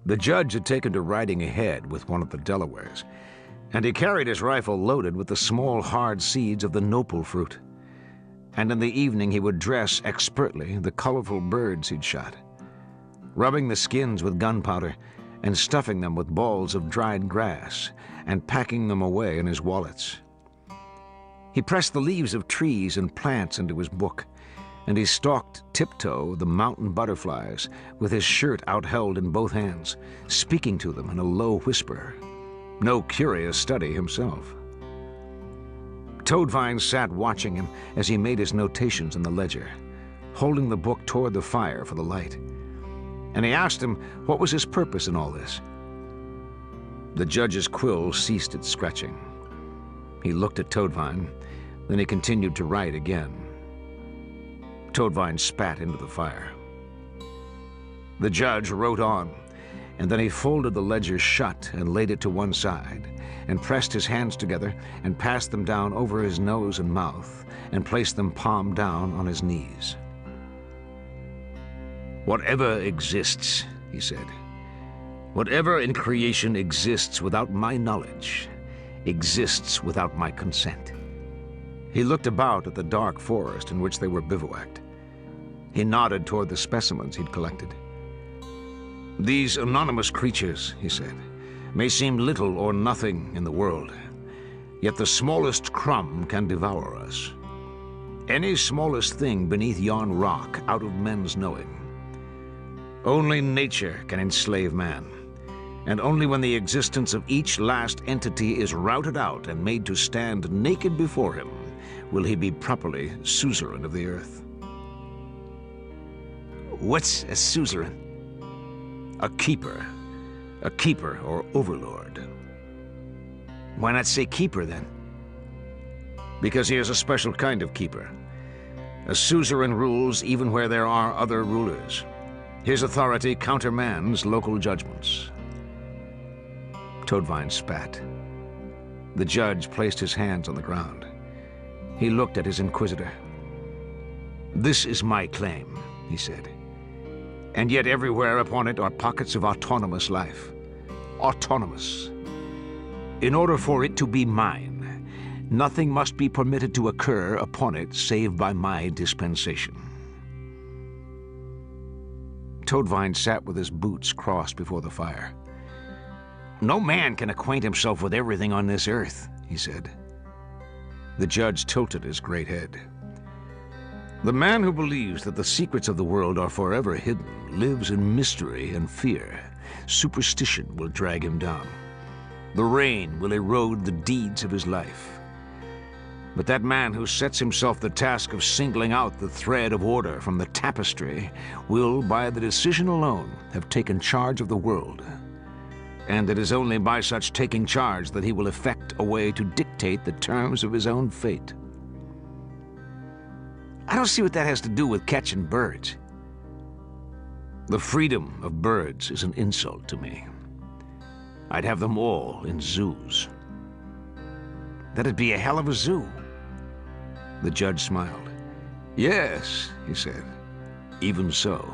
The judge had taken to riding ahead with one of the Delawares, and he carried his rifle loaded with the small, hard seeds of the nopal fruit. And in the evening he would dress expertly the colorful birds he'd shot, rubbing the skins with gunpowder and stuffing them with balls of dried grass and packing them away in his wallets. He pressed the leaves of trees and plants into his book, and he stalked tiptoe the mountain butterflies with his shirt outheld in both hands, speaking to them in a low whisper. No curious study himself. Toadvine sat watching him as he made his notations in the ledger, holding the book toward the fire for the light. And he asked him what was his purpose in all this. The judge's quill ceased its scratching. He looked at Toadvine, then he continued to write again. Toadvine spat into the fire. The judge wrote on, and then he folded the ledger shut and laid it to one side, and pressed his hands together and passed them down over his nose and mouth, and placed them palm down on his knees. "Whatever exists," he said, "whatever in creation exists without my knowledge, exists without my consent." He looked about at the dark forest in which they were bivouacked. He nodded toward the specimens he'd collected. "These anonymous creatures," he said, "may seem little or nothing in the world, yet the smallest crumb can devour us. Any smallest thing beneath yon rock out of men's knowing. Only nature can enslave man, and only when the existence of each last entity is routed out and made to stand naked before him will he be properly suzerain of the earth." "What's a suzerain?" "A keeper or overlord." "Why not say keeper then?" "Because he is a special kind of keeper. A suzerain rules even where there are other rulers. His authority countermands local judgments." Toadvine spat. The judge placed his hands on the ground. He looked at his inquisitor. "This is my claim," he said. "And yet everywhere upon it are pockets of autonomous life. Autonomous. In order for it to be mine, nothing must be permitted to occur upon it save by my dispensation." Toadvine sat with his boots crossed before the fire. "No man can acquaint himself with everything on this earth," he said. The judge tilted his great head. "The man who believes that the secrets of the world are forever hidden lives in mystery and fear. Superstition will drag him down. The rain will erode the deeds of his life. But that man who sets himself the task of singling out the thread of order from the tapestry will, by the decision alone, have taken charge of the world. And it is only by such taking charge that he will effect a way to dictate the terms of his own fate." "I don't see what that has to do with catching birds." "The freedom of birds is an insult to me. I'd have them all in zoos." "That'd be a hell of a zoo." The judge smiled. "Yes," he said, "even so."